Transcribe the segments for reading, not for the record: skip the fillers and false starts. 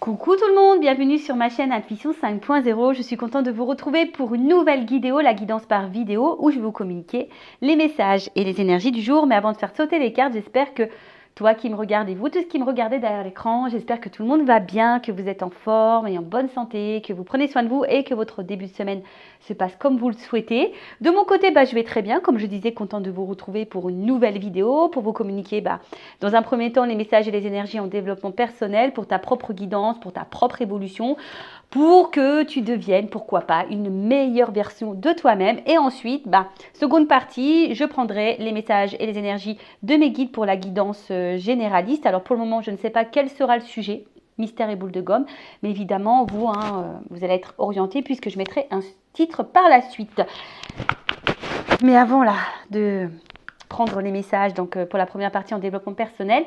Coucou tout le monde, bienvenue sur ma chaîne Intuition 5.0. Je suis contente de vous retrouver pour une nouvelle vidéo, la guidance par vidéo, où je vais vous communiquer les messages et les énergies du jour. Mais avant de faire sauter les cartes, j'espère que toi qui me regardez, et vous tous qui me regardez derrière l'écran, j'espère que tout le monde va bien, que vous êtes en forme et en bonne santé, que vous prenez soin de vous et que votre début de semaine se passe comme vous le souhaitez. De mon côté, je vais très bien, comme je disais, contente de vous retrouver pour une nouvelle vidéo, pour vous communiquer dans un premier temps les messages et les énergies en développement personnel, pour ta propre guidance, pour ta propre évolution, pour que tu deviennes, pourquoi pas, une meilleure version de toi-même. Et ensuite, seconde partie, je prendrai les messages et les énergies de mes guides pour la guidance généraliste. Alors pour le moment, je ne sais pas quel sera le sujet, mystère et boule de gomme, mais évidemment, vous allez être orienté puisque je mettrai un titre par la suite. Mais avant de prendre les messages, donc pour la première partie en développement personnel,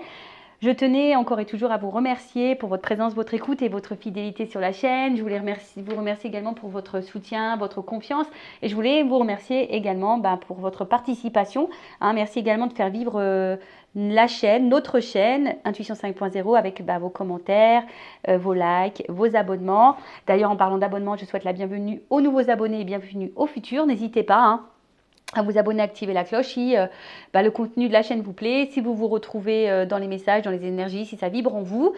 je tenais encore et toujours à vous remercier pour votre présence, votre écoute et votre fidélité sur la chaîne. Je voulais vous remercier également pour votre soutien, votre confiance. Et je voulais vous remercier également pour votre participation. Merci également de faire vivre la chaîne, notre chaîne, Intuition 5.0, avec vos commentaires, vos likes, vos abonnements. D'ailleurs, en parlant d'abonnements, je souhaite la bienvenue aux nouveaux abonnés et bienvenue aux futurs. N'hésitez pas à vous abonner, activer la cloche si le contenu de la chaîne vous plaît, si vous vous retrouvez dans les messages, dans les énergies, si ça vibre en vous.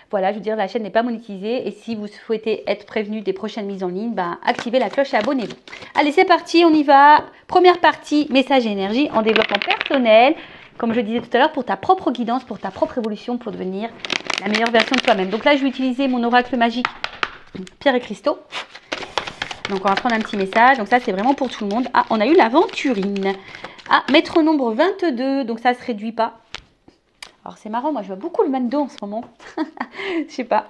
Voilà, je veux dire, la chaîne n'est pas monétisée et si vous souhaitez être prévenu des prochaines mises en ligne, activez la cloche et abonnez-vous. Allez, c'est parti, on y va. Première partie, message et énergie en développement personnel. Comme je disais tout à l'heure, pour ta propre guidance, pour ta propre évolution, pour devenir la meilleure version de toi-même. Donc là, je vais utiliser mon oracle magique Pierre et Cristaux. Donc, on va prendre un petit message. Donc, ça, c'est vraiment pour tout le monde. Ah, on a eu l'aventurine. Ah, maître nombre 22. Donc, ça ne se réduit pas. Alors, c'est marrant. Moi, je vois beaucoup le 22 en ce moment. Je sais pas.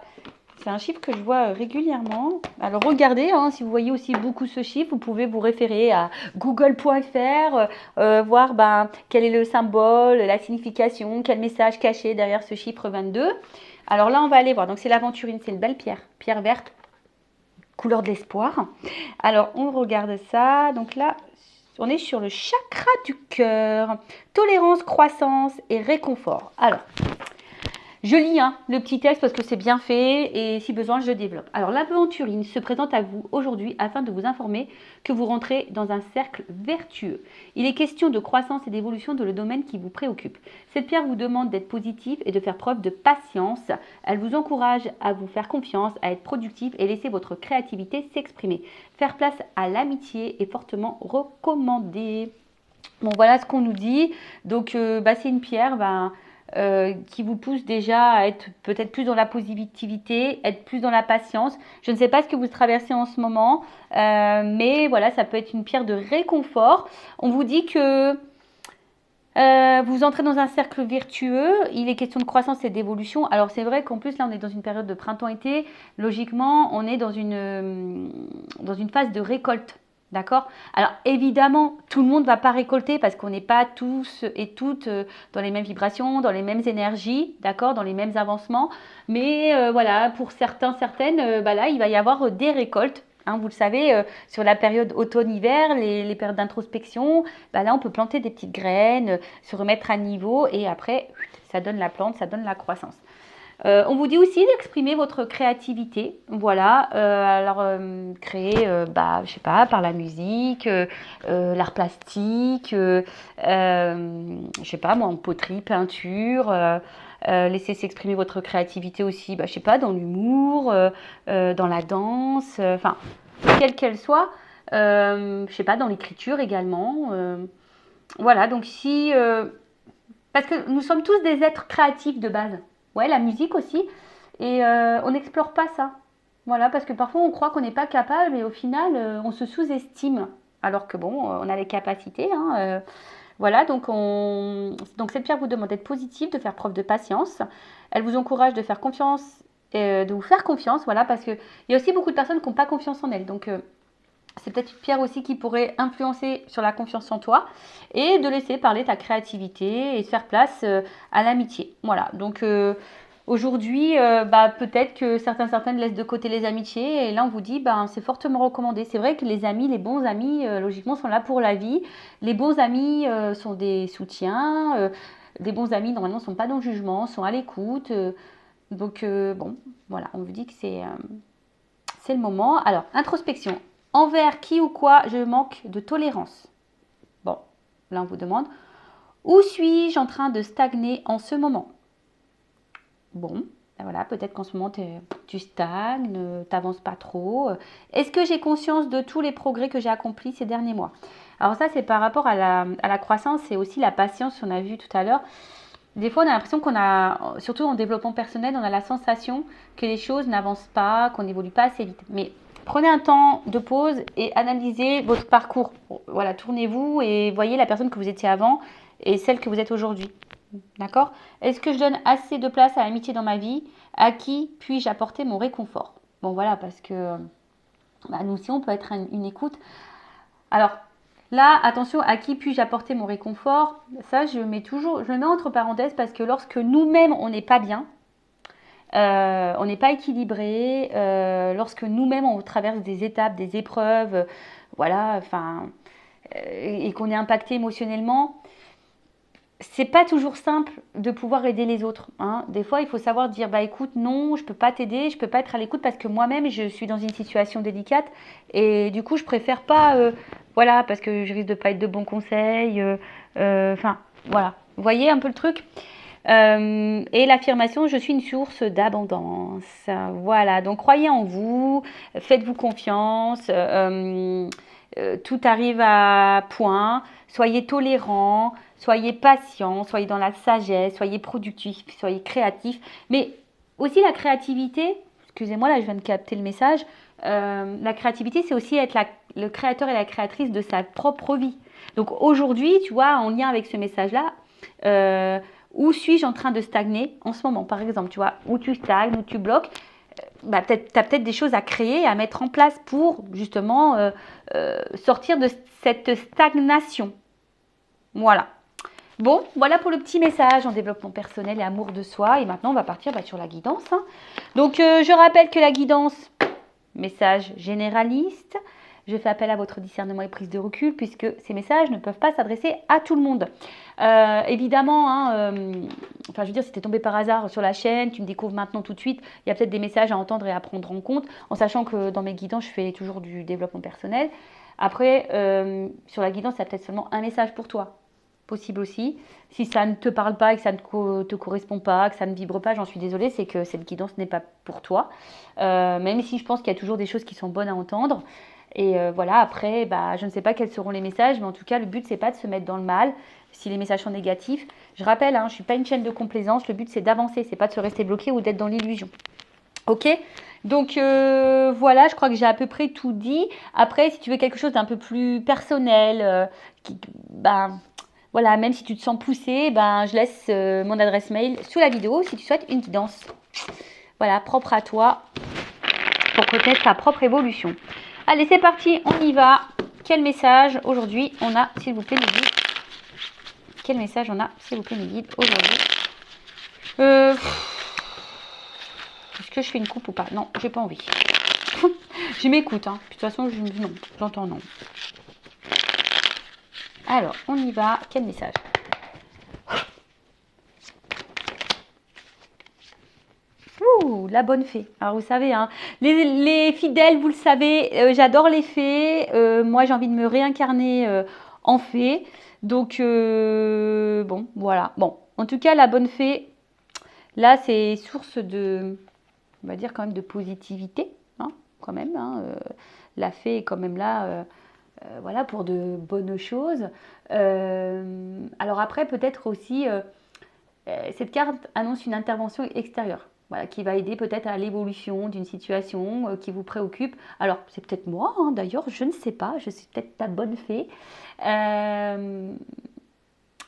C'est un chiffre que je vois régulièrement. Alors, regardez. Si vous voyez aussi beaucoup ce chiffre, vous pouvez vous référer à google.fr, voir quel est le symbole, la signification, quel message caché derrière ce chiffre 22. Alors là, on va aller voir. Donc, c'est l'aventurine. C'est une belle pierre. Pierre verte. Couleur de l'espoir. Alors, on regarde ça. Donc là, on est sur le chakra du cœur. Tolérance, croissance et réconfort. Alors, je lis le petit texte parce que c'est bien fait et si besoin, je développe. Alors, l'aventurine se présente à vous aujourd'hui afin de vous informer que vous rentrez dans un cercle vertueux. Il est question de croissance et d'évolution dans le domaine qui vous préoccupe. Cette pierre vous demande d'être positif et de faire preuve de patience. Elle vous encourage à vous faire confiance, à être productif et laisser votre créativité s'exprimer. Faire place à l'amitié est fortement recommandé. Bon, voilà ce qu'on nous dit. Donc, c'est une pierre qui vous pousse déjà à être peut-être plus dans la positivité, être plus dans la patience. Je ne sais pas ce que vous traversez en ce moment, mais voilà, ça peut être une pierre de réconfort. On vous dit que vous entrez dans un cercle vertueux, il est question de croissance et d'évolution. Alors c'est vrai qu'en plus là on est dans une période de printemps-été, logiquement on est dans une phase de récolte. D'accord? Alors évidemment, tout le monde ne va pas récolter parce qu'on n'est pas tous et toutes dans les mêmes vibrations, dans les mêmes énergies, d'accord, dans les mêmes avancements. Mais voilà, pour certains, certaines, là, il va y avoir des récoltes. Vous le savez, sur la période automne-hiver, les périodes d'introspection, là, on peut planter des petites graines, se remettre à niveau et après, ça donne la plante, ça donne la croissance. On vous dit aussi d'exprimer votre créativité, voilà, créer, je sais pas, par la musique, l'art plastique, je sais pas moi, en poterie, peinture, laissez s'exprimer votre créativité aussi, je sais pas, dans l'humour, dans la danse, quelle qu'elle soit, je sais pas, dans l'écriture également, voilà, donc parce que nous sommes tous des êtres créatifs de base. Ouais, la musique aussi. Et on n'explore pas ça. Voilà, parce que parfois on croit qu'on n'est pas capable et au final on se sous-estime. Alors que on a les capacités. Voilà, donc cette pierre vous demande d'être positive, de faire preuve de patience. Elle vous encourage de faire confiance, de vous faire confiance, voilà, parce qu'il y a aussi beaucoup de personnes qui n'ont pas confiance en elles. Donc c'est peut-être une pierre aussi qui pourrait influencer sur la confiance en toi et de laisser parler ta créativité et de faire place à l'amitié. Voilà, donc aujourd'hui, peut-être que certaines laissent de côté les amitiés et là on vous dit, c'est fortement recommandé. C'est vrai que les amis, les bons amis, logiquement, sont là pour la vie. Les bons amis sont des soutiens. Des bons amis, normalement, ne sont pas dans le jugement, sont à l'écoute. Donc, bon, voilà, on vous dit que c'est le moment. Alors, introspection. Envers qui ou quoi je manque de tolérance? Bon, là, on vous demande. Où suis-je en train de stagner en ce moment? Bon, ben voilà, peut-être qu'en ce moment, tu stagnes, tu n'avances pas trop. Est-ce que j'ai conscience de tous les progrès que j'ai accomplis ces derniers mois? Alors ça, c'est par rapport à la croissance et aussi la patience qu'on a vu tout à l'heure. Des fois, on a l'impression qu'on a, surtout en développement personnel, on a la sensation que les choses n'avancent pas, qu'on n'évolue pas assez vite. Mais prenez un temps de pause et analysez votre parcours. Voilà, tournez-vous et voyez la personne que vous étiez avant et celle que vous êtes aujourd'hui. D'accord? Est-ce que je donne assez de place à l'amitié dans ma vie? À qui puis-je apporter mon réconfort? Bon, voilà, parce que nous aussi, on peut être une écoute. Alors, là, attention, à qui puis-je apporter mon réconfort? Ça, je le mets entre parenthèses parce que lorsque nous-mêmes, on n'est pas bien, on n'est pas équilibré, lorsque nous-mêmes, on traverse des étapes, des épreuves, voilà, enfin, et qu'on est impacté émotionnellement, c'est pas toujours simple de pouvoir aider les autres, hein. Des fois, il faut savoir dire, bah écoute, non, je peux pas t'aider, je peux pas être à l'écoute parce que moi-même, je suis dans une situation délicate et du coup, je préfère pas, voilà, parce que je risque de pas être de bons conseils. Enfin, voilà. Vous voyez un peu le truc? Et l'affirmation, je suis une source d'abondance. Voilà, donc croyez en vous, faites-vous confiance, tout arrive à point, soyez tolérant, soyez patient, soyez dans la sagesse, soyez productif, soyez créatif. Mais aussi la créativité, excusez-moi, là je viens de capter le message, la créativité c'est aussi être le créateur et la créatrice de sa propre vie. Donc aujourd'hui, tu vois, en lien avec ce message-là, où suis-je en train de stagner en ce moment, par exemple, tu vois, où tu stagnes, où tu bloques, tu as peut-être des choses à créer, à mettre en place pour justement sortir de cette stagnation. Voilà. Bon, voilà pour le petit message en développement personnel et amour de soi. Et maintenant, on va partir sur la guidance, hein. Donc, je rappelle que la guidance, message généraliste. Je fais appel à votre discernement et prise de recul puisque ces messages ne peuvent pas s'adresser à tout le monde. Évidemment, hein, enfin je veux dire, si tu es tombé par hasard sur la chaîne, tu me découvres maintenant tout de suite, il y a peut-être des messages à entendre et à prendre en compte, en sachant que dans mes guidances, je fais toujours du développement personnel. Après, sur la guidance, il y a peut-être seulement un message pour toi. Possible aussi. Si ça ne te parle pas et que ça ne te correspond pas, que ça ne vibre pas, j'en suis désolée, c'est que cette guidance n'est pas pour toi. Même si je pense qu'il y a toujours des choses qui sont bonnes à entendre. Et voilà, après, je ne sais pas quels seront les messages, mais en tout cas, le but, c'est pas de se mettre dans le mal si les messages sont négatifs. Je rappelle, hein, je ne suis pas une chaîne de complaisance, le but, c'est d'avancer, c'est pas de se rester bloqué ou d'être dans l'illusion. Ok? Donc voilà, je crois que j'ai à peu près tout dit. Après, si tu veux quelque chose d'un peu plus personnel, voilà, même si tu te sens poussé, je laisse mon adresse mail sous la vidéo si tu souhaites une guidance. Voilà, propre à toi pour connaître ta propre évolution. Allez, c'est parti, on y va. Quel message aujourd'hui on a, s'il vous plaît, mes guides? Quel message on a, s'il vous plaît, mes guides, aujourd'hui? Est-ce que je fais une coupe ou pas? Non, j'ai pas envie. Je m'écoute, hein. De toute façon, non, j'entends non. Alors, on y va. Quel message? Ouh, la bonne fée. Alors, vous savez, hein, les fidèles, vous le savez, j'adore les fées. Moi, j'ai envie de me réincarner en fée. Donc, bon, voilà. Bon, en tout cas, la bonne fée, là, c'est source de, on va dire quand même de positivité, hein, quand même. Hein, la fée est quand même là, voilà, pour de bonnes choses. Alors après, peut-être aussi, cette carte annonce une intervention extérieure. Voilà, qui va aider peut-être à l'évolution d'une situation qui vous préoccupe. Alors, c'est peut-être moi, hein, d'ailleurs, je ne sais pas, je suis peut-être ta bonne fée.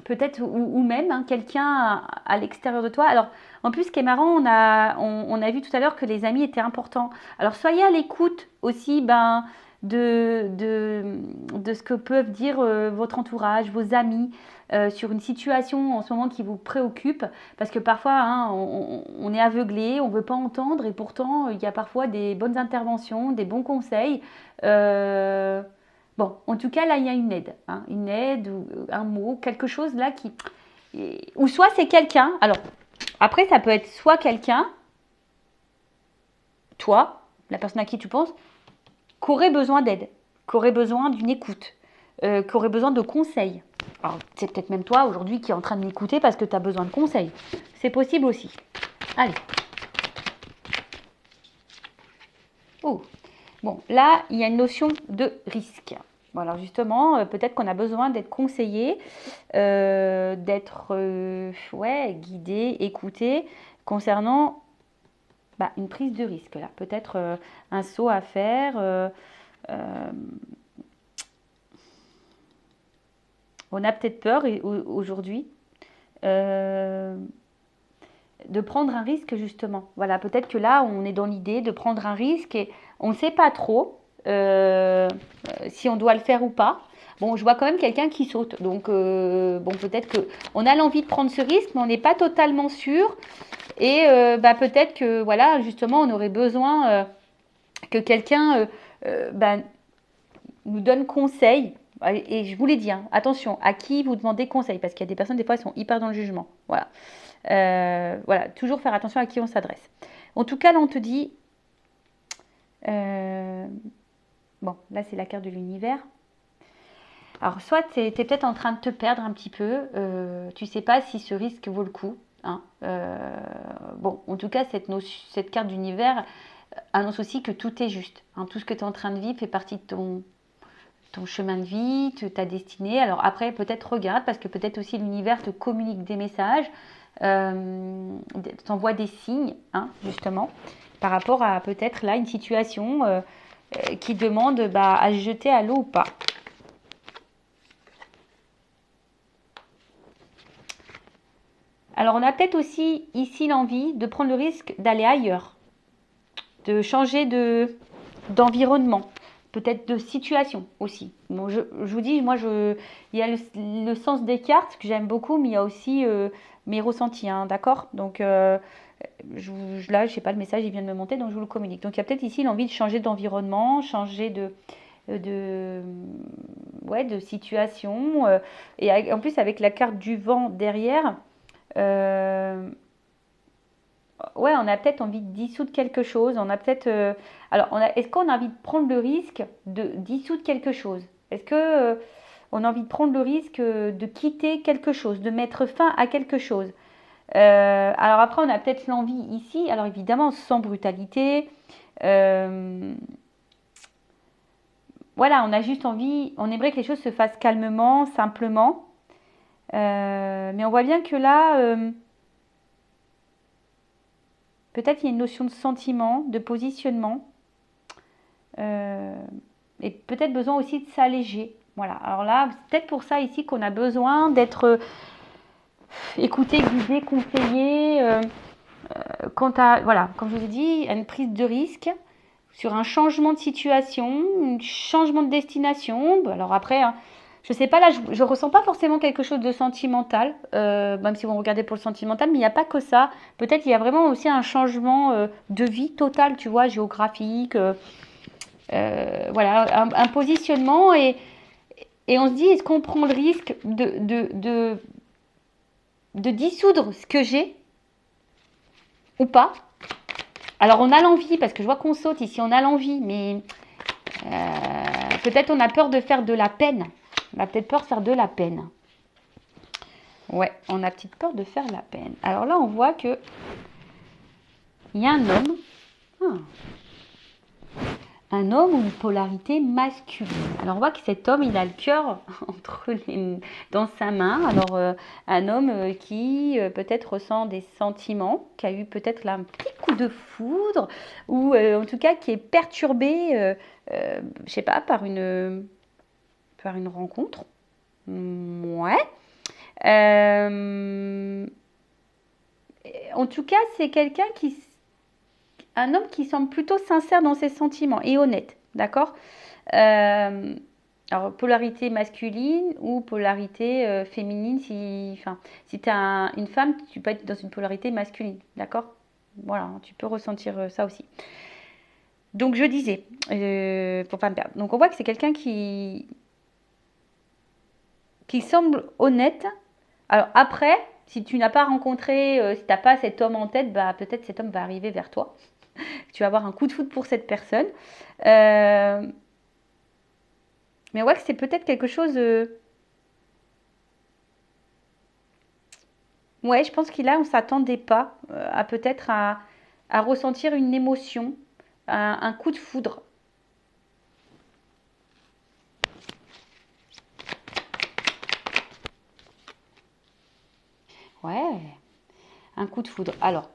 Peut-être, ou même hein, quelqu'un à l'extérieur de toi. Alors, en plus, ce qui est marrant, on a vu tout à l'heure que les amis étaient importants. Alors, soyez à l'écoute aussi de ce que peuvent dire votre entourage, vos amis, sur une situation en ce moment qui vous préoccupe. Parce que parfois, hein, on est aveuglé, on ne veut pas entendre, et pourtant, il y a parfois des bonnes interventions, des bons conseils. Bon, en tout cas, là, il y a une aide. Hein, une aide, ou un mot, quelque chose là qui... Ou soit c'est quelqu'un. Alors, après, ça peut être soit quelqu'un toi, la personne à qui tu penses, qui aurait besoin d'aide, qui aurait besoin d'une écoute, qui aurait besoin de conseils. Alors, c'est peut-être même toi aujourd'hui qui est en train de m'écouter parce que tu as besoin de conseils. C'est possible aussi. Allez. Oh. Bon, là, il y a une notion de risque. Bon, alors justement, peut-être qu'on a besoin d'être conseillé, d'être guidé, écouté concernant une prise de risque. Là, peut-être un saut à faire. On a peut-être peur aujourd'hui de prendre un risque justement. Voilà, peut-être que là, on est dans l'idée de prendre un risque et on ne sait pas trop si on doit le faire ou pas. Bon, je vois quand même quelqu'un qui saute. Donc, bon, peut-être qu'on a l'envie de prendre ce risque, mais on n'est pas totalement sûr. Et peut-être que, voilà, justement, on aurait besoin que quelqu'un nous donne conseil. Et je vous l'ai dit, hein, attention, à qui vous demandez conseil, parce qu'il y a des personnes, des fois, elles sont hyper dans le jugement. Voilà. Voilà, toujours faire attention à qui on s'adresse. En tout cas, là, on te dit... bon, là, c'est la carte de l'univers. Alors, soit tu es peut-être en train de te perdre un petit peu. Tu ne sais pas si ce risque vaut le coup. Hein. Bon, en tout cas, cette carte d'univers annonce aussi que tout est juste. Hein. Tout ce que tu es en train de vivre fait partie de ton chemin de vie, ta destinée. Alors après, peut-être regarde, parce que peut-être aussi l'univers te communique des messages, t'envoie des signes, hein, justement, par rapport à peut-être là une situation qui demande à se jeter à l'eau ou pas. Alors on a peut-être aussi ici l'envie de prendre le risque d'aller ailleurs, de changer d'environnement. Peut-être de situation aussi. Bon, je vous dis, moi, il y a le sens des cartes que j'aime beaucoup, mais il y a aussi mes ressentis, hein, d'accord? Donc là, je sais pas, le message, il vient de me monter, donc je vous le communique. Donc il y a peut-être ici l'envie de changer d'environnement, changer de situation. Et en plus, avec la carte du vent derrière, ouais, on a peut-être envie de dissoudre quelque chose. On a peut-être. Alors, est-ce qu'on a envie de prendre le risque de dissoudre quelque chose? Est-ce que on a envie de prendre le risque de quitter quelque chose, de mettre fin à quelque chose? Alors après, on a peut-être l'envie ici. Alors évidemment, sans brutalité. Voilà, on a juste envie. On aimerait que les choses se fassent calmement, simplement. Mais on voit bien que là. Peut-être qu'il y a une notion de sentiment, de positionnement. Et peut-être besoin aussi de s'alléger. Voilà. Alors là, c'est peut-être pour ça ici qu'on a besoin d'être écouté, guidé, conseillé. Voilà, comme je vous ai dit, une prise de risque sur un changement de situation, un changement de destination. Alors après, hein, je sais pas, là, je ressens pas forcément quelque chose de sentimental, même si vous regardez pour le sentimental, mais il n'y a pas que ça. Peut-être il y a vraiment aussi un changement de vie total, tu vois, géographique. Voilà, un positionnement et on se dit, est-ce qu'on prend le risque de dissoudre ce que j'ai ou pas? Alors on a l'envie, parce que je vois qu'on saute ici, on a l'envie, mais peut-être on a peur de faire de la peine. On a peut-être peur de faire de la peine. Ouais, on a petite peur de faire la peine. Alors là, on voit que il y a un homme. Un homme ou une polarité masculine. Alors on voit que cet homme, il a le cœur dans sa main. Alors un homme qui peut-être ressent des sentiments, qui a eu peut-être là un petit coup de foudre, ou en tout cas qui est perturbé, je sais pas, par une rencontre. Ouais. En tout cas, c'est un homme qui semble plutôt sincère dans ses sentiments et honnête, d'accord? Alors, polarité masculine ou polarité féminine, si tu es une femme, tu peux être dans une polarité masculine, d'accord? Voilà, tu peux ressentir ça aussi. Donc, je disais, pour pas me perdre. Donc, on voit que c'est quelqu'un qui semble honnête. Alors, après, si tu n'as pas rencontré, si tu n'as pas cet homme en tête, peut-être cet homme va arriver vers toi. tu vas avoir un coup de foudre pour cette personne. Mais ouais, c'est peut-être quelque chose... Ouais, je pense qu'il a, on s'attendait pas à peut-être à ressentir une émotion, un coup de foudre. Ouais, un coup de foudre. Alors,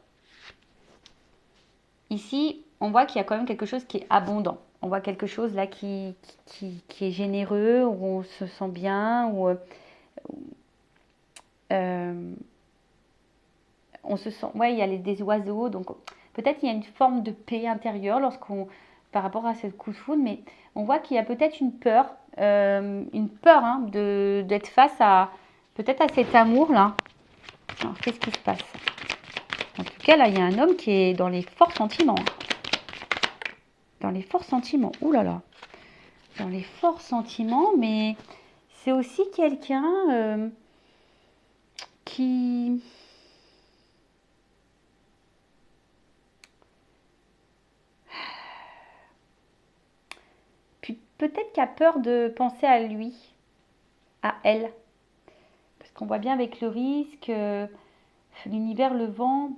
ici, on voit qu'il y a quand même quelque chose qui est abondant. On voit quelque chose là qui est généreux, où on se sent bien, où euh, on se sent. Ouais, il y a des oiseaux, donc peut-être il y a une forme de paix intérieure par rapport à ce coup de foudre, mais on voit qu'il y a peut-être une peur hein, d'être face à peut-être à cet amour là. Alors, qu'est-ce qui se passe? En tout cas, là, il y a un homme qui est dans les forts sentiments. Dans les forts sentiments. Ouh là là. Dans les forts sentiments, mais c'est aussi quelqu'un qui... Peut-être qui a peur de penser à lui, à elle. Parce qu'on voit bien avec le risque, l'univers, le vent.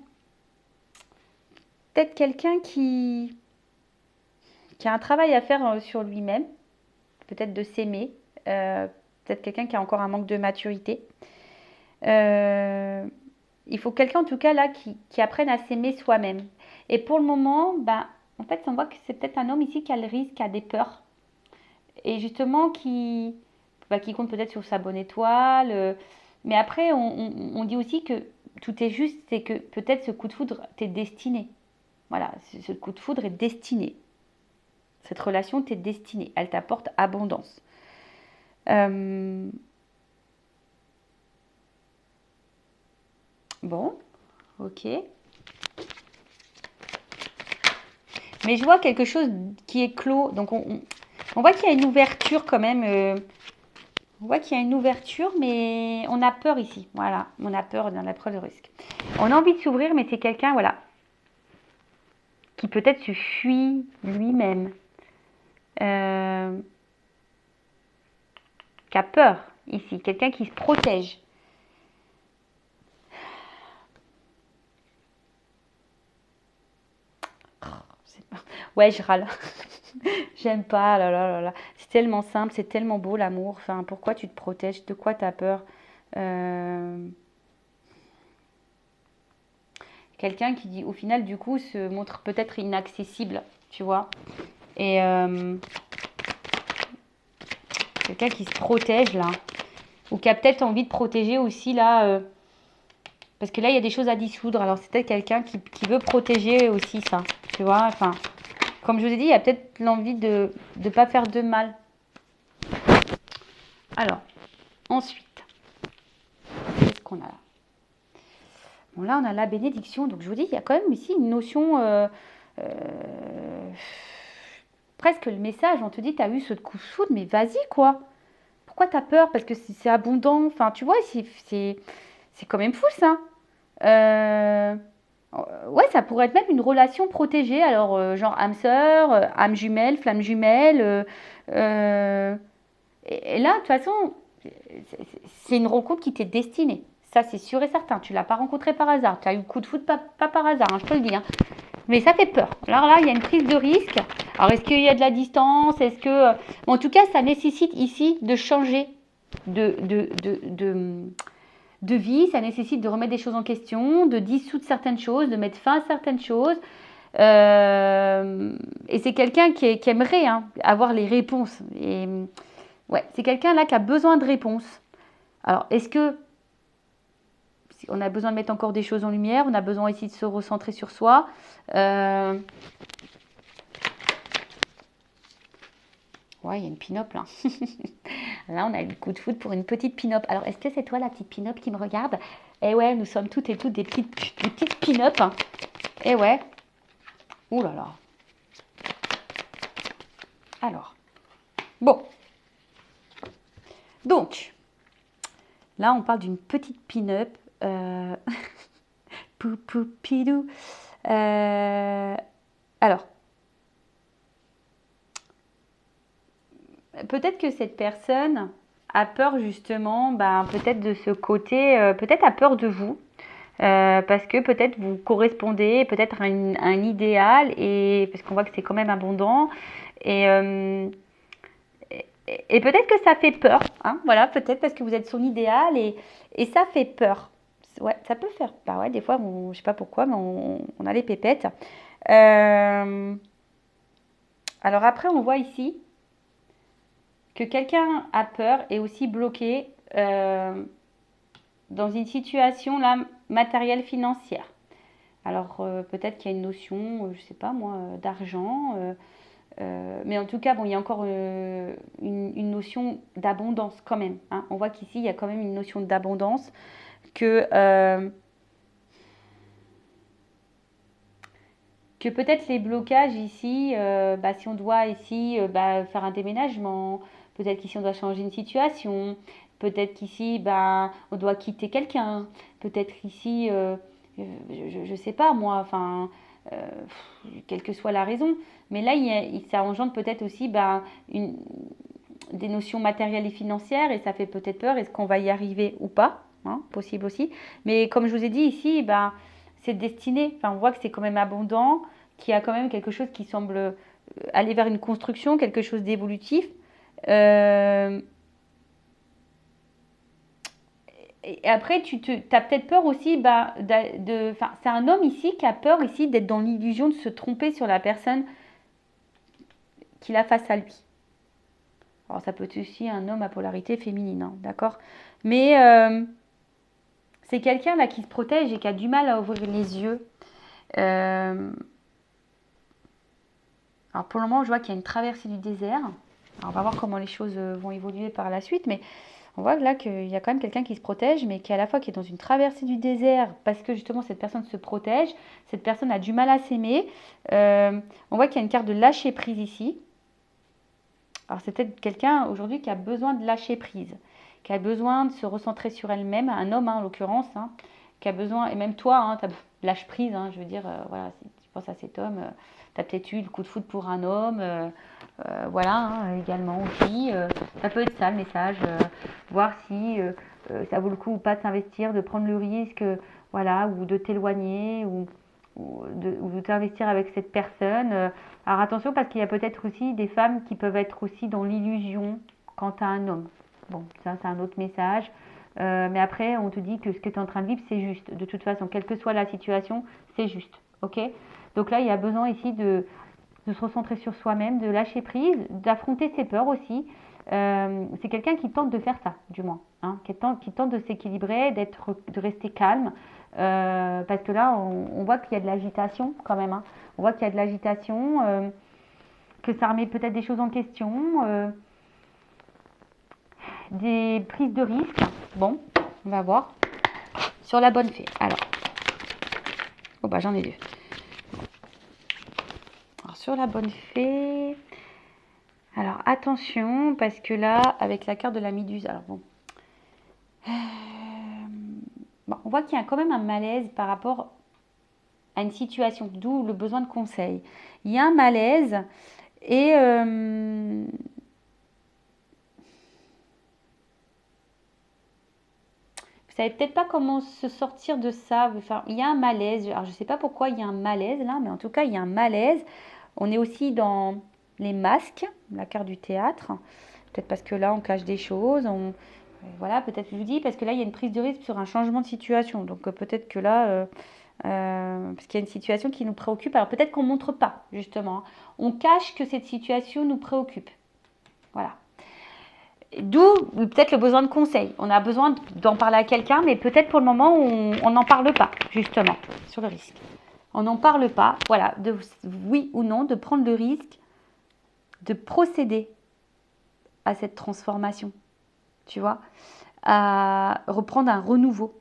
Peut-être quelqu'un qui a un travail à faire sur lui-même. Peut-être de s'aimer. Peut-être quelqu'un qui a encore un manque de maturité. Il faut quelqu'un en tout cas là qui apprenne à s'aimer soi-même. Et pour le moment, ben, en fait, on voit que c'est peut-être un homme ici qui a le risque, qui a des peurs. Et justement qui compte peut-être sur sa bonne étoile. Mais après, on dit aussi que tout est juste, c'est que peut-être ce coup de foudre t'est destiné. Voilà, ce coup de foudre est destiné. Cette relation t'est destinée. Elle t'apporte abondance. Bon, ok. Mais je vois quelque chose qui est clos. Donc on voit qu'il y a une ouverture quand même. On voit qu'il y a une ouverture, mais on a peur ici. Voilà, on a peur dans la preuve de risque. On a envie de s'ouvrir, mais c'est quelqu'un, voilà, qui peut-être se fuit lui-même. Qui a peur ici. Quelqu'un qui se protège. Ouais, je râle. J'aime pas, là, là, là, là. C'est tellement simple, c'est tellement beau l'amour. Enfin, pourquoi tu te protèges? De quoi tu as peur? Quelqu'un qui dit, au final, du coup, se montre peut-être inaccessible, tu vois. Et quelqu'un qui se protège, là. Ou qui a peut-être envie de protéger aussi, là. Parce que là, il y a des choses à dissoudre. Alors, c'est peut-être quelqu'un qui veut protéger aussi ça, tu vois. Enfin, comme je vous ai dit, il y a peut-être l'envie de ne pas faire de mal. Alors, ensuite, qu'est-ce qu'on a là? Bon, là, on a la bénédiction. Donc, je vous dis, il y a quand même ici une notion... presque le message, on te dit, tu as eu ce coup de foudre, mais vas-y, quoi. Pourquoi tu as peur? Parce que c'est abondant. Enfin, tu vois, c'est quand même fou, ça. Euh, ouais, ça pourrait être même une relation protégée. Alors, genre âme sœur, âme jumelle, flamme jumelle. Euh, et là, de toute façon, c'est une rencontre qui t'est destinée. Ça, c'est sûr et certain. Tu l'as pas rencontré par hasard. Tu as eu le coup de foudre pas par hasard, hein, je peux le dire. Mais ça fait peur. Alors là, il y a une prise de risque. Alors, est-ce qu'il y a de la distance? Est-ce que... Bon, en tout cas, ça nécessite ici de changer de, de, de, de, de vie. Ça nécessite de remettre des choses en question, de dissoudre certaines choses, de mettre fin à certaines choses. Et c'est quelqu'un qui aimerait hein, avoir les réponses. Et ouais, c'est quelqu'un là qui a besoin de réponses. Alors, est-ce que on a besoin de mettre encore des choses en lumière? On a besoin ici de se recentrer sur soi. Ouais, il y a une pin-up là. Là, on a eu le coup de foudre pour une petite pin-up. Alors, est-ce que c'est toi la petite pin-up qui me regarde? Eh ouais, nous sommes toutes et toutes des petites pin-up. Hein. Eh ouais. Ouh là là. Alors. Bon. Donc, là, on parle d'une petite pin-up. Pou pou pidou. Alors, peut-être que cette personne a peur justement, ben, peut-être de ce côté, peut-être a peur de vous, parce que peut-être vous correspondez peut-être à un idéal, et parce qu'on voit que c'est quand même abondant, et, et peut-être que ça fait peur, hein, voilà, peut-être parce que vous êtes son idéal, et ça fait peur. Ouais, ça peut faire peur, ouais, des fois, je sais pas pourquoi, mais on a les pépettes. Euh, alors après, on voit ici que quelqu'un a peur et aussi bloqué dans une situation là matérielle financière. Alors peut-être qu'il y a une notion, je sais pas moi, d'argent, mais en tout cas, bon, il y a encore une notion d'abondance quand même, hein. On voit qu'ici, il y a quand même une notion d'abondance que peut-être les blocages ici, bah, si on doit ici bah, faire un déménagement, peut-être qu'ici on doit changer une situation, peut-être qu'ici bah, on doit quitter quelqu'un, peut-être ici, je sais pas moi, enfin, euh, quelle que soit la raison, mais là ça engendre peut-être aussi bah, des notions matérielles et financières, et ça fait peut-être peur, est-ce qu'on va y arriver ou pas, hein, possible aussi, mais comme je vous ai dit ici, bah, c'est destiné, enfin, on voit que c'est quand même abondant, qu'il y a quand même quelque chose qui semble aller vers une construction, quelque chose d'évolutif. Euh, et après, tu as peut-être peur aussi, bah, c'est un homme ici qui a peur ici d'être dans l'illusion de se tromper sur la personne qu'il a face à lui. Alors ça peut être aussi un homme à polarité féminine, hein, d'accord. Mais c'est quelqu'un là qui se protège et qui a du mal à ouvrir les yeux. Euh, alors pour le moment, je vois qu'il y a une traversée du désert. Alors on va voir comment les choses vont évoluer par la suite, mais on voit là qu'il y a quand même quelqu'un qui se protège, mais qui à la fois qui est dans une traversée du désert, parce que justement cette personne se protège, cette personne a du mal à s'aimer. On voit qu'il y a une carte de lâcher prise ici. Alors c'est peut-être quelqu'un aujourd'hui qui a besoin de lâcher prise, qui a besoin de se recentrer sur elle-même, un homme hein, en l'occurrence, hein, qui a besoin, et même toi, hein, lâche prise, hein, je veux dire, voilà, si tu penses à cet homme, tu as peut-être eu le coup de foudre pour un homme, voilà, hein, également aussi, ça peut être ça le message, voir si ça vaut le coup ou pas de s'investir, de prendre le risque, voilà, ou de t'éloigner, ou de t'investir avec cette personne. Alors attention parce qu'il y a peut-être aussi des femmes qui peuvent être aussi dans l'illusion quant à un homme. Bon, ça c'est un autre message. Mais après, on te dit que ce que tu es en train de vivre, c'est juste. De toute façon, quelle que soit la situation, c'est juste. Ok. Donc là, il y a besoin ici de se recentrer sur soi-même, de lâcher prise, d'affronter ses peurs aussi. C'est quelqu'un qui tente de faire ça, du moins, hein, qui tente de s'équilibrer, de rester calme, parce que là, on voit qu'il y a de l'agitation quand même, hein. On voit qu'il y a de l'agitation, que ça remet peut-être des choses en question, des prises de risques. Bon, on va voir. Sur la bonne fée. Alors, oh bah j'en ai deux. Alors, sur la bonne fée. Alors attention, parce que là, avec la carte de la Méduse, alors bon. Bon, on voit qu'il y a quand même un malaise par rapport à une situation, d'où le besoin de conseil. Il y a un malaise et vous savez peut-être pas comment se sortir de ça. Enfin, il y a un malaise. Alors je sais pas pourquoi il y a un malaise là, mais en tout cas il y a un malaise. On est aussi dans les masques, la carte du théâtre. Peut-être parce que là on cache des choses. Voilà, peut-être je vous dis parce que là il y a une prise de risque sur un changement de situation. Donc peut-être que là parce qu'il y a une situation qui nous préoccupe. Alors peut-être qu'on ne montre pas, justement, hein. On cache que cette situation nous préoccupe. Voilà. D'où peut-être le besoin de conseil. On a besoin d'en parler à quelqu'un, mais peut-être pour le moment, on n'en parle pas, justement, sur le risque. On n'en parle pas, voilà, de oui ou non, de prendre le risque de procéder à cette transformation, tu vois, à reprendre un renouveau,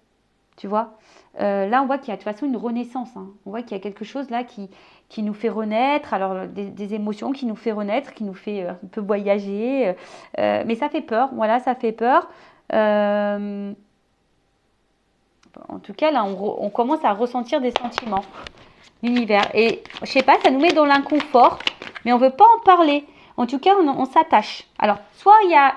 tu vois. Là, on voit qu'il y a de toute façon une renaissance, hein. On voit qu'il y a quelque chose là qui nous fait renaître, alors des émotions qui nous fait renaître, qui nous fait un peu voyager, mais ça fait peur, voilà, ça fait peur. Euh, En tout cas, là, on commence à ressentir des sentiments. l'univers. Et je sais pas, ça nous met dans l'inconfort, mais on veut pas en parler. En tout cas, on s'attache. Alors, soit il y a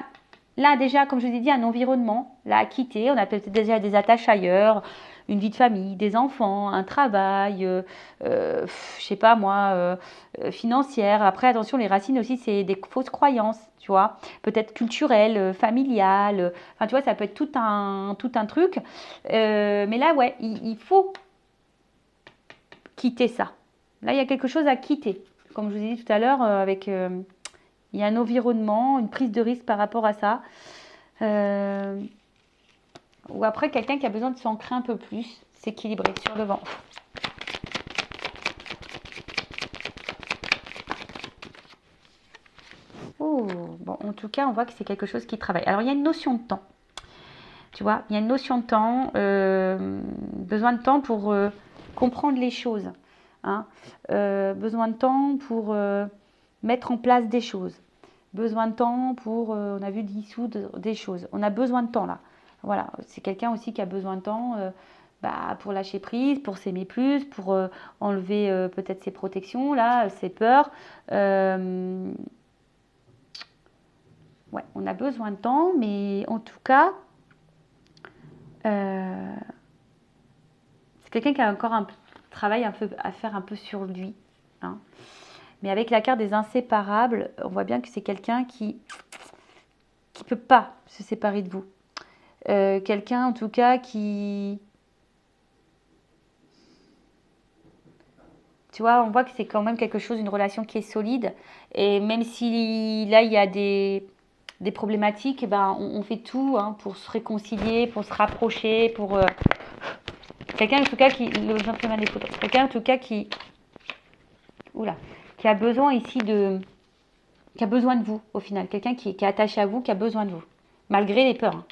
là déjà, comme je vous ai dit, un environnement là à quitter. On a peut-être déjà des attaches ailleurs, une vie de famille, des enfants, un travail, je sais pas moi, financière. Après, attention, les racines aussi, c'est des fausses croyances, tu vois. Peut-être culturelles, familiales. Enfin, tu vois, ça peut être tout un truc. Mais là, ouais, il faut quitter ça. Là, il y a quelque chose à quitter. Comme je vous ai dit tout à l'heure, il y a un environnement, une prise de risque par rapport à ça. Ou après, quelqu'un qui a besoin de s'ancrer un peu plus, s'équilibrer sur le vent. Oh, bon, en tout cas, on voit que c'est quelque chose qui travaille. Alors, il y a une notion de temps. Tu vois, il y a une notion de temps, besoin de temps pour comprendre les choses. Hein. Besoin de temps pour mettre en place des choses. Besoin de temps pour, on a vu, dissoudre des choses. On a besoin de temps là. Voilà, c'est quelqu'un aussi qui a besoin de temps pour lâcher prise, pour s'aimer plus, pour enlever peut-être ses protections, là, ses peurs. Ouais, on a besoin de temps, mais en tout cas, c'est quelqu'un qui a encore un travail un peu à faire un peu sur lui. Hein. Mais avec la carte des inséparables, on voit bien que c'est quelqu'un qui peut pas se séparer de vous. Quelqu'un en tout cas qui... Tu vois, on voit que c'est quand même quelque chose, une relation qui est solide. Et même si là, il y a des problématiques, eh ben, on fait tout hein, pour se réconcilier, pour se rapprocher, pour... quelqu'un en tout cas qui... Le gentleman des photos. Quelqu'un en tout cas qui... Oula. Qui a besoin ici de... Qui a besoin de vous, au final. Quelqu'un qui est attaché à vous, qui a besoin de vous. Malgré les peurs. Hein.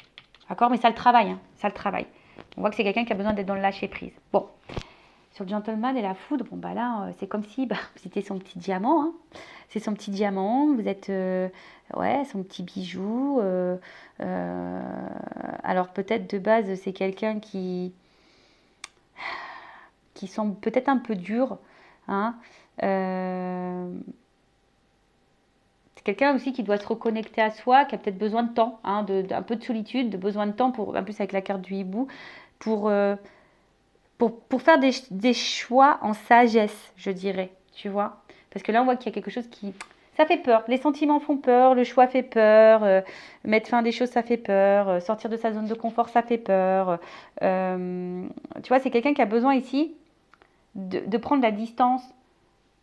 D'accord. Mais ça le travaille. Hein. Ça le travaille. On voit que c'est quelqu'un qui a besoin d'être dans le lâcher-prise. Bon. Sur le gentleman et la foudre, bon bah là, c'est comme si vous étiez son petit diamant. Hein. C'est son petit diamant. Vous êtes... ouais, son petit bijou. Alors peut-être de base, c'est quelqu'un qui semble peut-être un peu dur. Hein. C'est quelqu'un aussi qui doit se reconnecter à soi, qui a peut-être besoin de temps, hein, un peu de solitude, de besoin de temps, pour, en plus avec la carte du hibou, pour, pour faire des choix en sagesse, je dirais, tu vois. Parce que là, on voit qu'il y a quelque chose qui... Ça fait peur, les sentiments font peur, le choix fait peur, mettre fin à des choses, ça fait peur, sortir de sa zone de confort, ça fait peur. Tu vois, c'est quelqu'un qui a besoin ici de prendre la distance.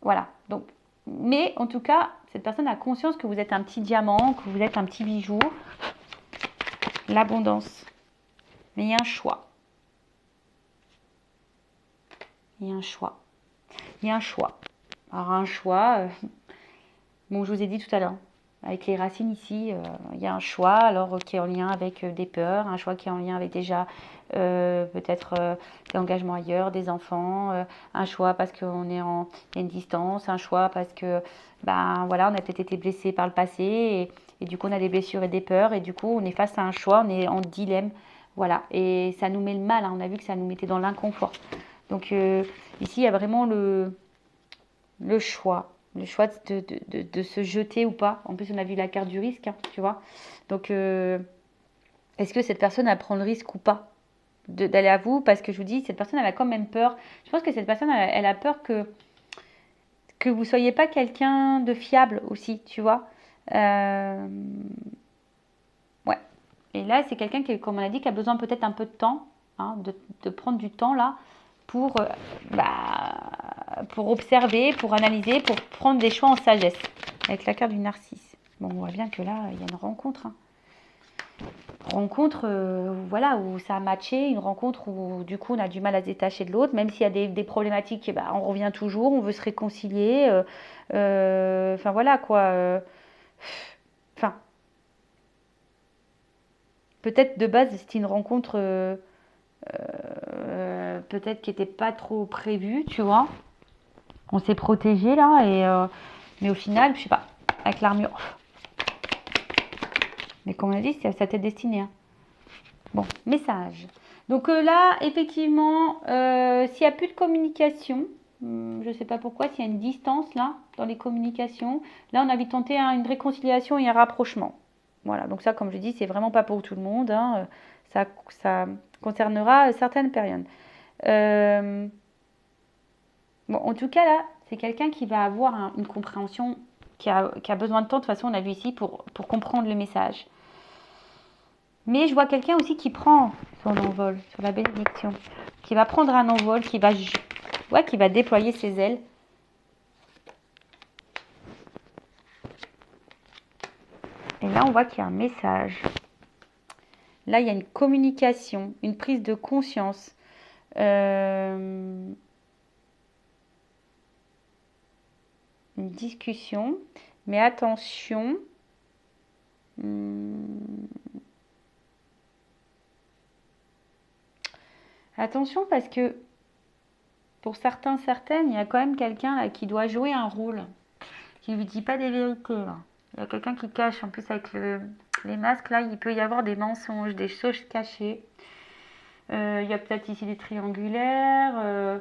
Voilà, donc... Mais en tout cas, cette personne a conscience que vous êtes un petit diamant, que vous êtes un petit bijou. L'abondance. Mais il y a un choix. Il y a un choix. Il y a un choix. Alors un choix, bon je vous ai dit tout à l'heure, avec les racines ici, il y a un choix alors qui est en lien avec des peurs, un choix qui est en lien avec déjà peut-être des engagements ailleurs, des enfants, un choix parce qu'on est en il y a une distance, un choix parce que ben voilà on a peut-être été blessé par le passé et du coup on a des blessures et des peurs et du coup on est face à un choix, on est en dilemme, voilà et ça nous met le mal, hein, on a vu que ça nous mettait dans l'inconfort. Donc ici il y a vraiment le choix. Le choix de se jeter ou pas. En plus, on a vu la carte du risque, hein, tu vois. Donc, est-ce que cette personne, elle prend le risque ou pas d'aller à vous? Parce que je vous dis, cette personne, elle a quand même peur. Je pense que cette personne, elle a peur que vous ne soyez pas quelqu'un de fiable aussi, tu vois. Ouais. Et là, c'est quelqu'un qui, comme on a dit, qui a besoin peut-être un peu de temps, hein, de prendre du temps là pour observer, pour analyser, pour prendre des choix en sagesse. Avec la carte du narcisse. Bon, on voit bien que là, il y a une rencontre. Hein. Rencontre, voilà, où ça a matché, une rencontre où du coup on a du mal à se détacher de l'autre, même s'il y a des problématiques, on revient toujours, on veut se réconcilier. Enfin voilà quoi. Enfin, peut-être de base c'était une rencontre peut-être qui n'était pas trop prévue, tu vois. On s'est protégé là, mais au final, je sais pas, avec l'armure. Mais comme on a dit, c'est à sa tête destinée. Hein. Bon, message. Donc là, effectivement, s'il n'y a plus de communication, Je ne sais pas pourquoi, s'il y a une distance là, dans les communications. Là, on avait tenté une réconciliation et un rapprochement. Voilà, donc ça, comme je dis, c'est vraiment pas pour tout le monde. Hein. Ça concernera certaines périodes. Bon, en tout cas, là, c'est quelqu'un qui va avoir une compréhension, qui a besoin de temps. De toute façon, on a vu ici, pour comprendre le message. Mais je vois quelqu'un aussi qui prend son envol sur la bénédiction. Qui va prendre un envol, qui va déployer ses ailes. Et là, on voit qu'il y a un message. Là, il y a une communication, une prise de conscience. Une discussion. Mais attention. Attention parce que pour certains, certaines, il y a quand même quelqu'un qui doit jouer un rôle. Qui ne lui dit pas des vérités. Là. Il y a quelqu'un qui cache. En plus, avec les masques, là, il peut y avoir des mensonges, des choses cachées. Il y a peut-être ici des triangulaires.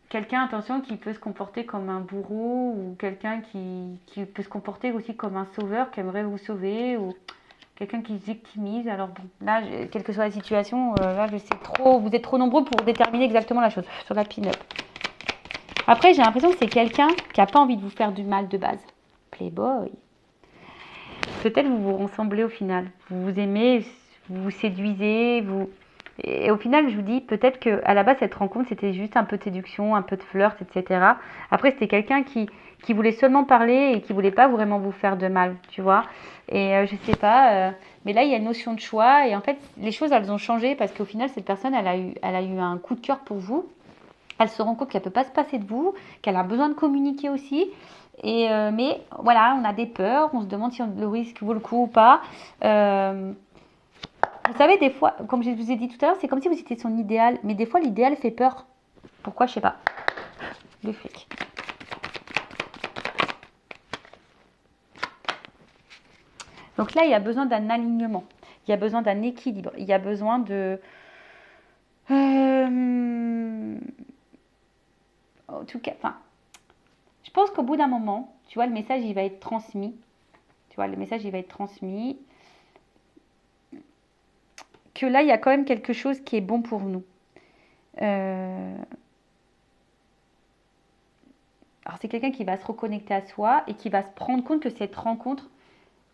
Quelqu'un, attention, qui peut se comporter comme un bourreau ou quelqu'un qui peut se comporter aussi comme un sauveur qui aimerait vous sauver ou quelqu'un qui se victimise. Alors bon, là, quelle que soit la situation, là, je sais trop, vous êtes trop nombreux pour déterminer exactement la chose sur la pin-up. Après, j'ai l'impression que c'est quelqu'un qui n'a pas envie de vous faire du mal de base. Playboy. Peut-être vous vous ressemblez au final. Vous vous aimez, vous vous séduisez, vous... Et au final, je vous dis, peut-être qu'à la base, cette rencontre, c'était juste un peu de séduction, un peu de flirt, etc. Après, c'était quelqu'un qui voulait seulement parler et qui voulait pas vraiment vous faire de mal, tu vois. Et je sais pas, mais là, il y a une notion de choix. Et en fait, les choses, elles ont changé parce qu'au final, cette personne, elle a eu un coup de cœur pour vous. Elle se rend compte qu'elle ne peut pas se passer de vous, qu'elle a besoin de communiquer aussi. Mais voilà, on a des peurs, on se demande si le risque vaut le coup ou pas. Vous savez, des fois, comme je vous ai dit tout à l'heure, c'est comme si vous étiez son idéal. Mais des fois, l'idéal fait peur. Pourquoi, je sais pas. Le flic. Donc là, il y a besoin d'un alignement. Il y a besoin d'un équilibre. Il y a besoin de... En tout cas, enfin, je pense qu'au bout d'un moment, tu vois, le message, il va être transmis. Tu vois, le message, il va être transmis. Que là, il y a quand même quelque chose qui est bon pour nous. Alors, c'est quelqu'un qui va se reconnecter à soi et qui va se rendre compte que cette rencontre,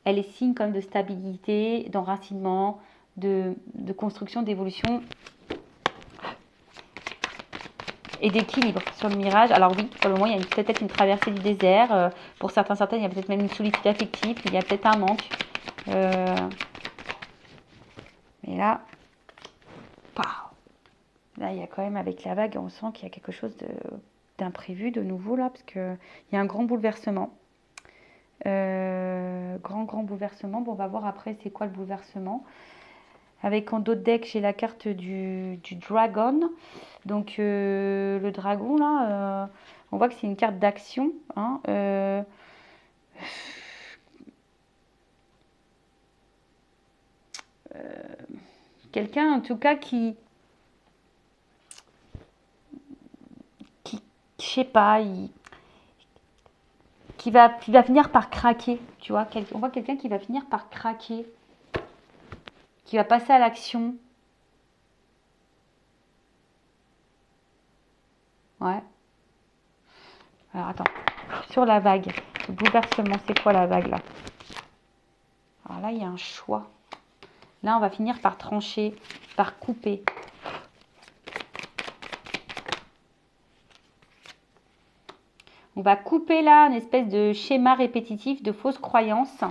elle est signe comme de stabilité, d'enracinement, de construction, d'évolution et d'équilibre sur le mirage. Alors oui, pour le moment, il y a peut-être une traversée du désert. Pour certains, il y a peut-être même une solitude affective. Il y a peut-être un manque. Mais là, là, il y a quand même, avec la vague, on sent qu'il y a quelque chose d'imprévu de nouveau là, parce qu'il y a un grand bouleversement. Grand bouleversement. Bon, on va voir après c'est quoi le bouleversement. Avec en dos de deck, j'ai la carte du dragon. Donc le dragon là, on voit que c'est une carte d'action. Hein, quelqu'un en tout cas qui je sais pas, qui va finir par craquer, tu vois. On voit quelqu'un qui va finir par craquer, qui va passer à l'action. Ouais. Alors attends, sur la vague, le bouleversement, c'est quoi la vague là? Alors là, il y a un choix. Là, on va finir par trancher, par couper. On va couper là une espèce de schéma répétitif de fausses croyances.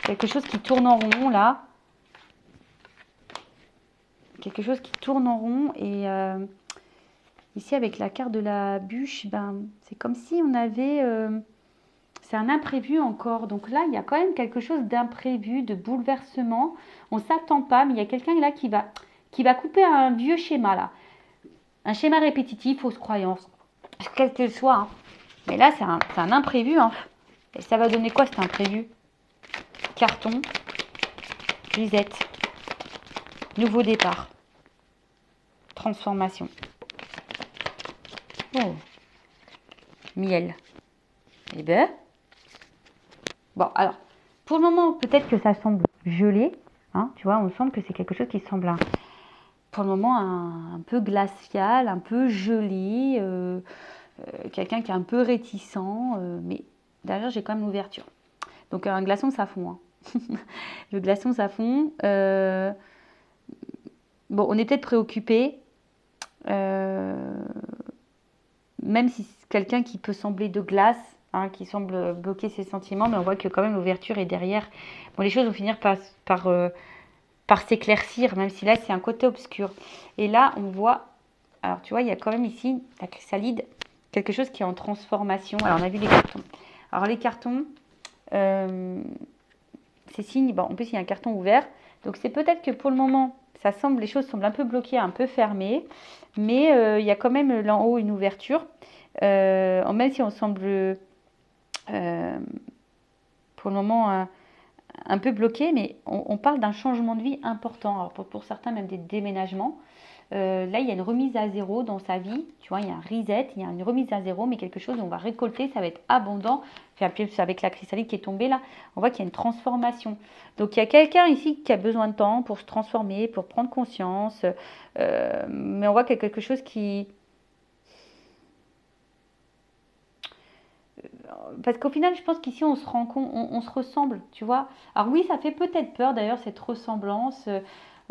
Quelque chose qui tourne en rond là. Quelque chose qui tourne en rond. Et ici avec la carte de la bûche, ben, c'est comme si on avait... c'est un imprévu encore. Donc là, il y a quand même quelque chose d'imprévu, de bouleversement. On ne s'attend pas, mais il y a quelqu'un là qui va couper un vieux schéma là. Un schéma répétitif, fausse croyance, quel qu'elle soit. Hein. Mais là, c'est un imprévu. Hein. Et ça va donner quoi cet imprévu? Carton, Lisette, nouveau départ. transformation. Oh, miel. Eh ben, bon, alors, pour le moment, peut-être que ça semble gelé. Hein, tu vois, on sent que c'est quelque chose qui semble, pour le moment, un peu glacial, un peu gelé. Quelqu'un qui est un peu réticent. Mais derrière, j'ai quand même l'ouverture. Donc, un glaçon, ça fond. Hein. Le glaçon, ça fond. Bon, on est peut-être préoccupé. Même si c'est quelqu'un qui peut sembler de glace, hein, qui semble bloquer ses sentiments, mais on voit que quand même l'ouverture est derrière. Bon, les choses vont finir par s'éclaircir, même si là c'est un côté obscur. Et là on voit, alors tu vois, il y a quand même ici la chrysalide, quelque chose qui est en transformation. Alors on a vu les cartons. Alors les cartons, c'est signe, bon, en plus il y a un carton ouvert, donc c'est peut-être que pour le moment, les choses semblent un peu bloquées, un peu fermées, mais il y a quand même là en haut une ouverture, même si on semble pour le moment un peu bloqué, mais on parle d'un changement de vie important. Alors pour certains, même des déménagements. Là, il y a une remise à zéro dans sa vie. Tu vois, il y a un reset, il y a une remise à zéro, mais quelque chose où on va récolter, ça va être abondant. Puis avec la chrysalide qui est tombée là, on voit qu'il y a une transformation. Donc, il y a quelqu'un ici qui a besoin de temps pour se transformer, pour prendre conscience. Mais on voit qu'il y a quelque chose qui... Parce qu'au final, je pense qu'ici, on se rend compte, on se ressemble, tu vois. Alors oui, ça fait peut-être peur, d'ailleurs, cette ressemblance.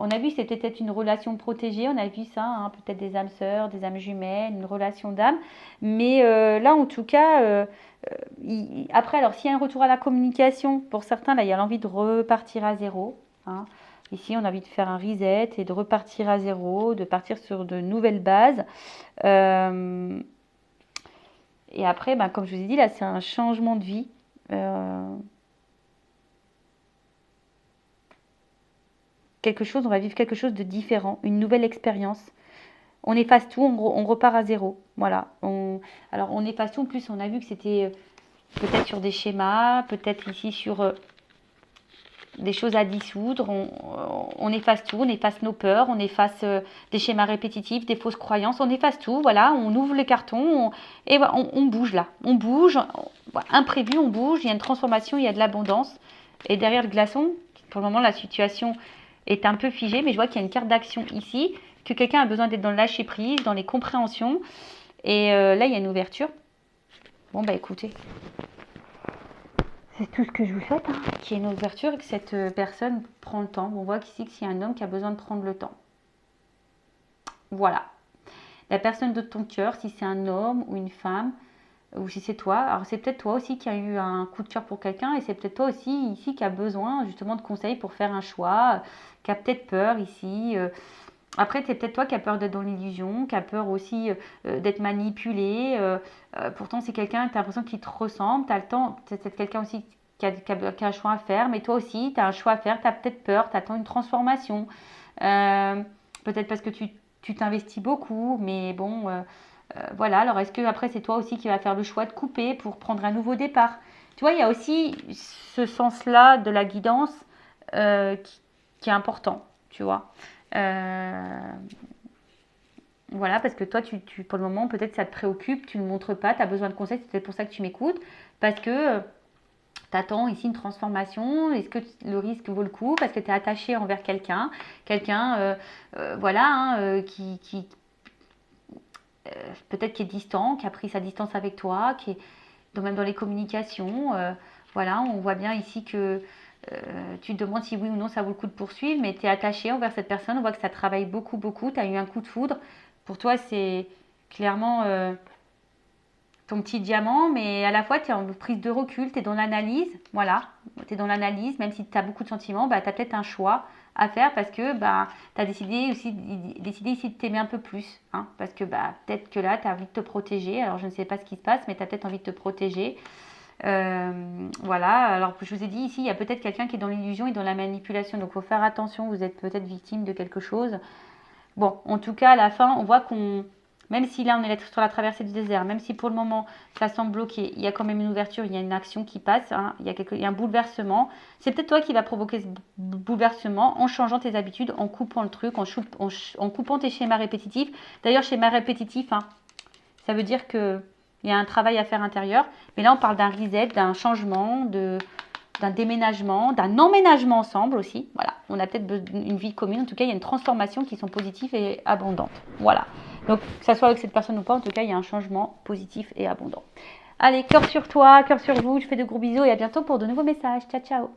On a vu que c'était peut-être une relation protégée, on a vu ça, hein, peut-être des âmes sœurs, des âmes jumelles, une relation d'âme. Mais là, en tout cas, après, alors s'il y a un retour à la communication, pour certains, là, il y a l'envie de repartir à zéro. Hein. Ici, on a envie de faire un reset et de repartir à zéro, de partir sur de nouvelles bases. Et après, ben, comme je vous ai dit, là, c'est un changement de vie. On va vivre quelque chose de différent, une nouvelle expérience. On efface tout, on repart à zéro. Voilà. Alors, on efface tout. En plus, on a vu que c'était peut-être sur des schémas, peut-être ici sur des choses à dissoudre. On efface tout, on efface nos peurs, on efface des schémas répétitifs, des fausses croyances. On efface tout. Voilà. On ouvre les cartons et voilà, on bouge là. On bouge. Imprévu, on bouge. Il y a une transformation, il y a de l'abondance. Et derrière le glaçon, pour le moment, la situation est un peu figée, mais je vois qu'il y a une carte d'action ici, que quelqu'un a besoin d'être dans le lâcher prise, dans les compréhensions. Et là, il y a une ouverture. Bon, bah écoutez, c'est tout ce que je vous souhaite, hein, qu'il y ait une ouverture et que cette personne prend le temps. On voit qu'ici, qu'il y a un homme qui a besoin de prendre le temps. Voilà. La personne de ton cœur, si c'est un homme ou une femme, ou si c'est toi, alors c'est peut-être toi aussi qui a eu un coup de cœur pour quelqu'un et c'est peut-être toi aussi ici qui a besoin justement de conseils pour faire un choix, qui a peut-être peur ici. Après, c'est peut-être toi qui as peur d'être dans l'illusion, qui a peur aussi d'être manipulé. Pourtant, c'est quelqu'un, tu as l'impression qu'il te ressemble, tu as le temps, c'est peut-être quelqu'un aussi qui a un choix à faire, mais toi aussi, tu as un choix à faire, tu as peut-être peur, tu attends une transformation. Peut-être parce que tu t'investis beaucoup, mais bon... voilà, alors est-ce que après c'est toi aussi qui vas faire le choix de couper pour prendre un nouveau départ? Tu vois, il y a aussi ce sens-là de la guidance qui est important, tu vois. Euh, voilà, parce que toi, pour le moment, peut-être ça te préoccupe, tu ne le montres pas, tu as besoin de conseils, c'est peut-être pour ça que tu m'écoutes, parce que tu attends ici une transformation, est-ce que le risque vaut le coup, parce que tu es attaché envers quelqu'un, voilà, hein, qui peut-être qui est distant, qui a pris sa distance avec toi, qui est même dans les communications. Voilà, on voit bien ici que tu te demandes si oui ou non ça vaut le coup de poursuivre, mais tu es attaché envers cette personne. On voit que ça travaille beaucoup, beaucoup. Tu as eu un coup de foudre. Pour toi, c'est clairement ton petit diamant, mais à la fois, tu es en prise de recul, tu es dans l'analyse. Voilà, tu es dans l'analyse, même si tu as beaucoup de sentiments, bah, tu as peut-être un choix à faire parce que bah, tu as décidé ici de t'aimer un peu plus. Hein, parce que bah, peut-être que là, tu as envie de te protéger. Alors, je ne sais pas ce qui se passe, mais tu as peut-être envie de te protéger. Voilà, alors je vous ai dit ici, il y a peut-être quelqu'un qui est dans l'illusion et dans la manipulation. Donc, il faut faire attention, vous êtes peut-être victime de quelque chose. Bon, en tout cas, à la fin, on voit qu'on Même si là, on est sur la traversée du désert, même si pour le moment, ça semble bloqué, il y a quand même une ouverture, il y a une action qui passe, hein, il y a un bouleversement. C'est peut-être toi qui vas provoquer ce bouleversement en changeant tes habitudes, en coupant le truc, en coupant tes schémas répétitifs. D'ailleurs, schéma répétitif, hein, ça veut dire qu'il y a un travail à faire intérieur. Mais là, on parle d'un reset, d'un changement, d'un déménagement, d'un emménagement ensemble aussi. Voilà, on a peut-être une vie commune. En tout cas, il y a une transformation qui sont positives et abondantes. Voilà. Donc, que ça soit avec cette personne ou pas, en tout cas, il y a un changement positif et abondant. Allez, cœur sur toi, cœur sur vous. Je fais de gros bisous et à bientôt pour de nouveaux messages. Ciao, ciao.